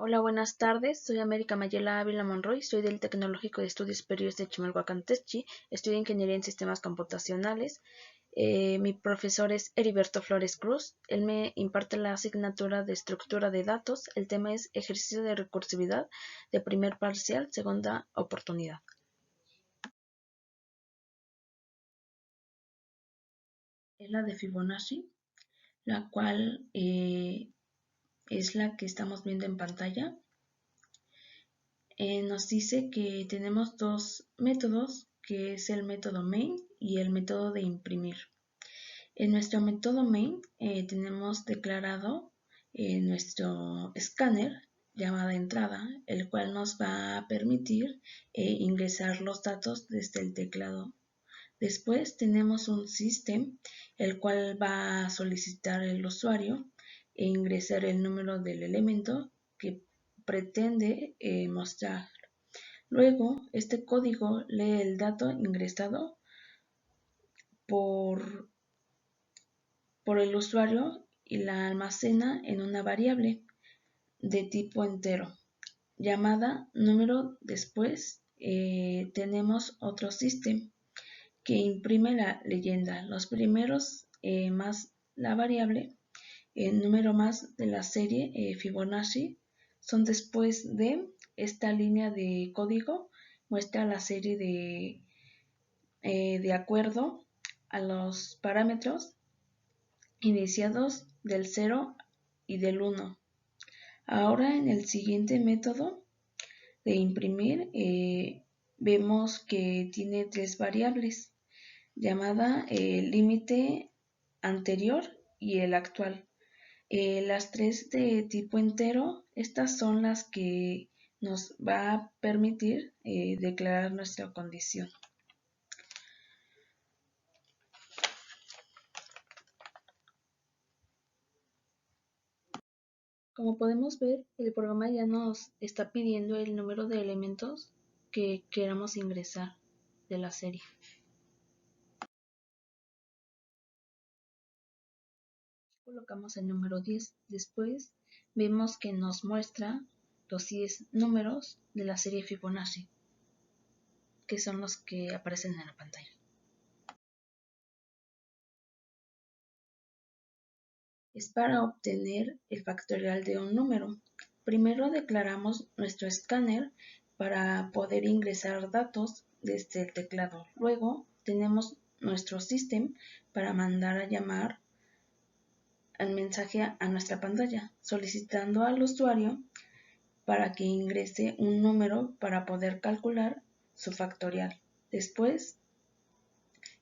Hola, buenas tardes. Soy América Mayela Ávila Monroy, soy del Tecnológico de Estudios Superiores de Chimalhuacán, Techí, estudio Ingeniería en Sistemas Computacionales. Mi profesor es Heriberto Flores Cruz. Él me imparte la asignatura de Estructura de Datos. El tema es Ejercicio de Recursividad de primer parcial, segunda oportunidad. Es la de Fibonacci, la cual es la que estamos viendo en pantalla. Nos dice que tenemos dos métodos, que es el método main y el método de imprimir. En nuestro método main tenemos declarado nuestro escáner llamada entrada, el cual nos va a permitir ingresar los datos desde el teclado. Después tenemos un system, el cual va a solicitar el usuario e ingresar el número del elemento que pretende mostrar. Luego, este código lee el dato ingresado por el usuario y la almacena en una variable de tipo entero llamada número. Después tenemos otro system que imprime la leyenda. Los primeros más la variable, el número más de la serie Fibonacci, son después de esta línea de código, muestra la serie de acuerdo a los parámetros iniciados del 0 y del 1. Ahora en el siguiente método de imprimir vemos que tiene tres variables llamada límite anterior y el actual. Las tres de tipo entero, estas son las que nos va a permitir declarar nuestra condición. Como podemos ver, el programa ya nos está pidiendo el número de elementos que queramos ingresar de la serie. Colocamos el número 10. Después vemos que nos muestra los 10 números de la serie Fibonacci, que son los que aparecen en la pantalla. Es para obtener el factorial de un número. Primero declaramos nuestro escáner para poder ingresar datos desde el teclado. Luego tenemos nuestro system para mandar a llamar al mensaje a nuestra pantalla, solicitando al usuario para que ingrese un número para poder calcular su factorial. Después,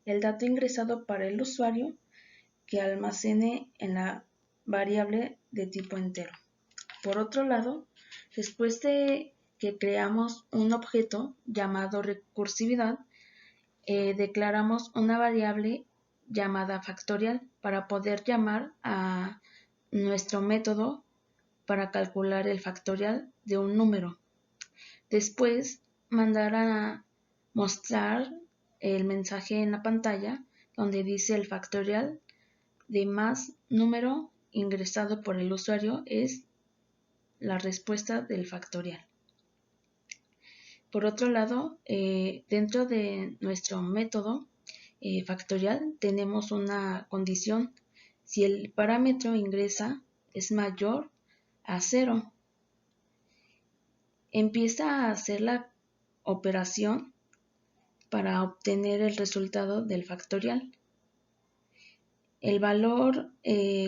el dato ingresado para el usuario que almacene en la variable de tipo entero. Por otro lado, después de que creamos un objeto llamado recursividad, declaramos una variable llamada factorial para poder llamar a nuestro método para calcular el factorial de un número. Después, mandar a mostrar el mensaje en la pantalla donde dice el factorial de más número ingresado por el usuario es la respuesta del factorial. Por otro lado, dentro de nuestro método factorial tenemos una condición. Si el parámetro ingresa es mayor a 0, empieza a hacer la operación para obtener el resultado del factorial. El valor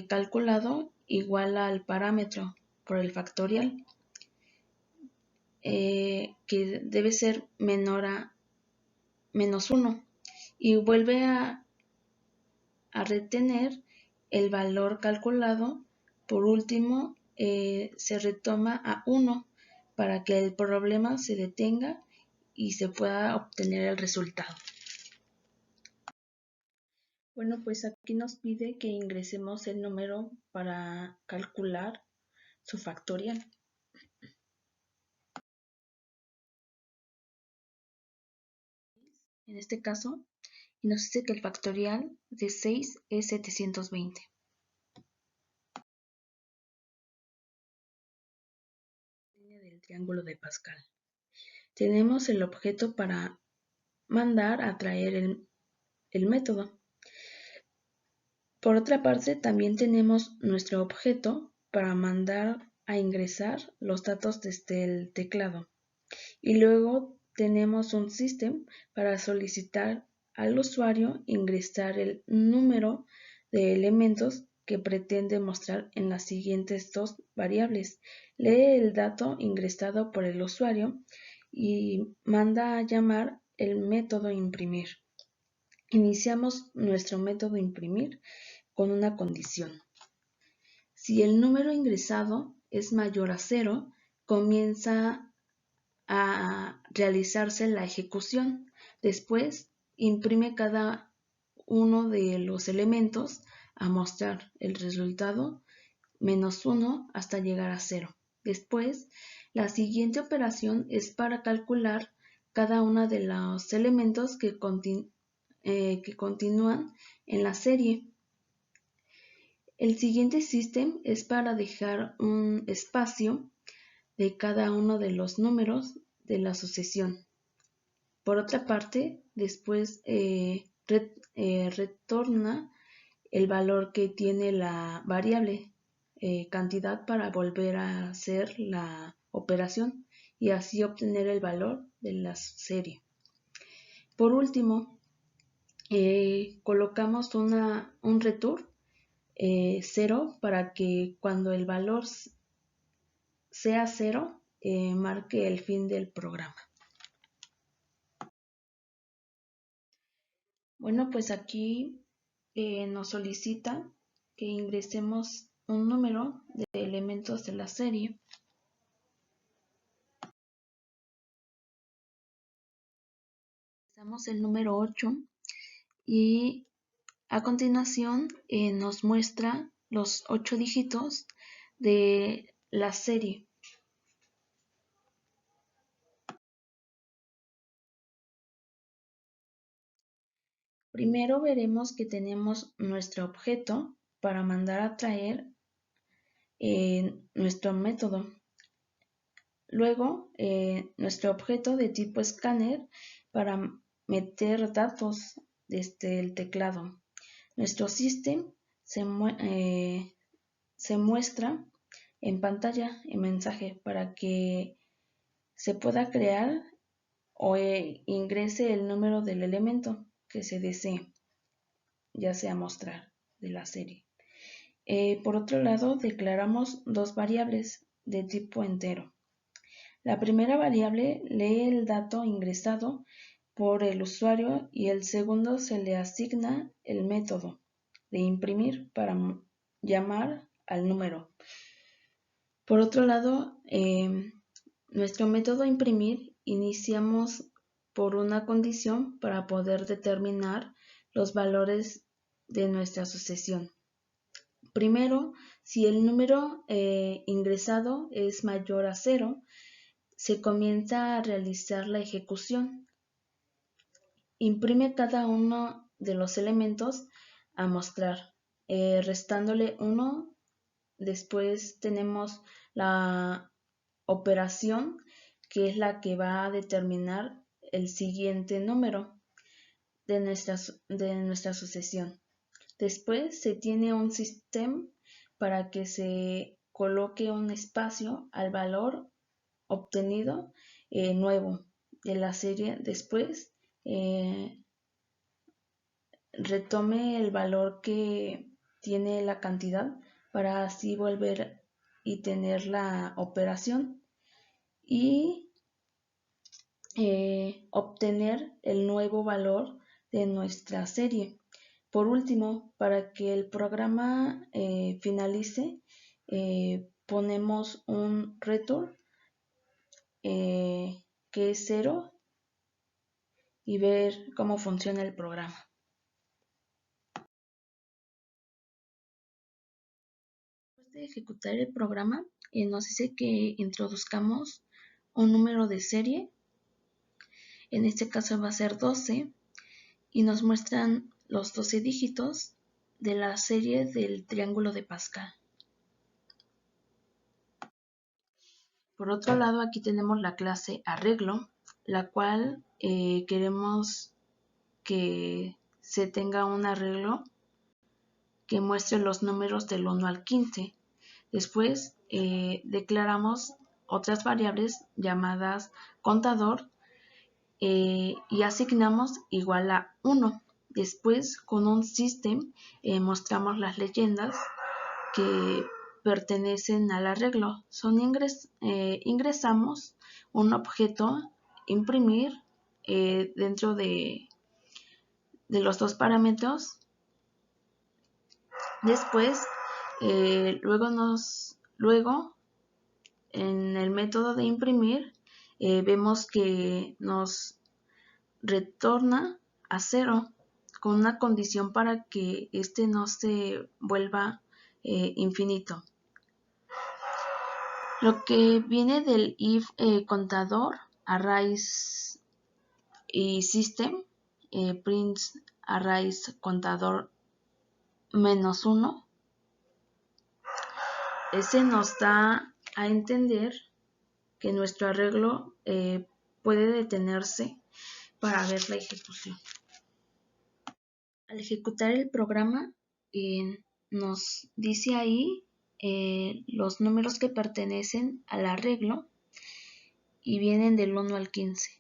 calculado iguala al parámetro por el factorial, que debe ser menor a menos 1, y vuelve a retener el valor calculado. Por último, se retoma a 1 para que el problema se detenga y se pueda obtener el resultado. Bueno, pues aquí nos pide que ingresemos el número para calcular su factorial. En este caso, y nos dice que el factorial de 6 es 720. del triángulo de Pascal. Tenemos el objeto para mandar a traer el método. Por otra parte, también tenemos nuestro objeto para mandar a ingresar los datos desde el teclado. Y luego tenemos un system para solicitar al usuario ingresar el número de elementos que pretende mostrar en las siguientes dos variables. Lee el dato ingresado por el usuario y manda a llamar el método imprimir. Iniciamos nuestro método imprimir con una condición. Si el número ingresado es mayor a 0, comienza a realizarse la ejecución. Después, imprime cada uno de los elementos a mostrar el resultado -1 hasta llegar a 0. Después, la siguiente operación es para calcular cada uno de los elementos que continúan en la serie. El siguiente system es para dejar un espacio de cada uno de los números de la sucesión. Por otra parte, después retorna el valor que tiene la variable cantidad para volver a hacer la operación y así obtener el valor de la serie. Por último, colocamos un return 0 para que cuando el valor sea 0, marque el fin del programa. Bueno, pues aquí nos solicita que ingresemos un número de elementos de la serie. Ingresamos el número 8 y a continuación nos muestra los 8 dígitos de la serie. Primero veremos que tenemos nuestro objeto para mandar a traer nuestro método. Luego, nuestro objeto de tipo escáner para meter datos desde el teclado. Nuestro system se muestra en pantalla en mensaje para que se pueda crear o ingrese el número del elemento que se desee, ya sea mostrar de la serie. Por otro lado, declaramos dos variables de tipo entero. La primera variable lee el dato ingresado por el usuario y el segundo se le asigna el método de imprimir para llamar al número. Por otro lado, nuestro método imprimir iniciamos por una condición para poder determinar los valores de nuestra sucesión. Primero, si el número ingresado es mayor a 0, se comienza a realizar la ejecución. Imprime cada uno de los elementos a mostrar, restándole 1. Después tenemos la operación, que es la que va a determinar el siguiente número de nuestra sucesión. Después se tiene un sistema para que se coloque un espacio al valor obtenido nuevo de la serie. Después retome el valor que tiene la cantidad para así volver y tener la operación y obtener el nuevo valor de nuestra serie. Por último, para que el programa finalice, ponemos un return que es 0 y ver cómo funciona el programa. Después de ejecutar el programa, nos dice que introduzcamos un número de serie. En este caso va a ser 12 y nos muestran los 12 dígitos de la serie del triángulo de Pascal. Por otro lado, aquí tenemos la clase arreglo, la cual queremos que se tenga un arreglo que muestre los números del 1 al 15. Después declaramos otras variables llamadas contador y asignamos igual a 1. Después, con un system, mostramos las leyendas que pertenecen al arreglo. Ingresamos un objeto imprimir dentro de los dos parámetros. Después, luego en el método de imprimir, vemos que nos retorna a 0 con una condición para que este no se vuelva infinito. Lo que viene del if contador, arrays y system, prints arrays contador -1, ese nos da a entender que nuestro arreglo puede detenerse para ver la ejecución. Al ejecutar el programa nos dice ahí los números que pertenecen al arreglo y vienen del 1 al 15.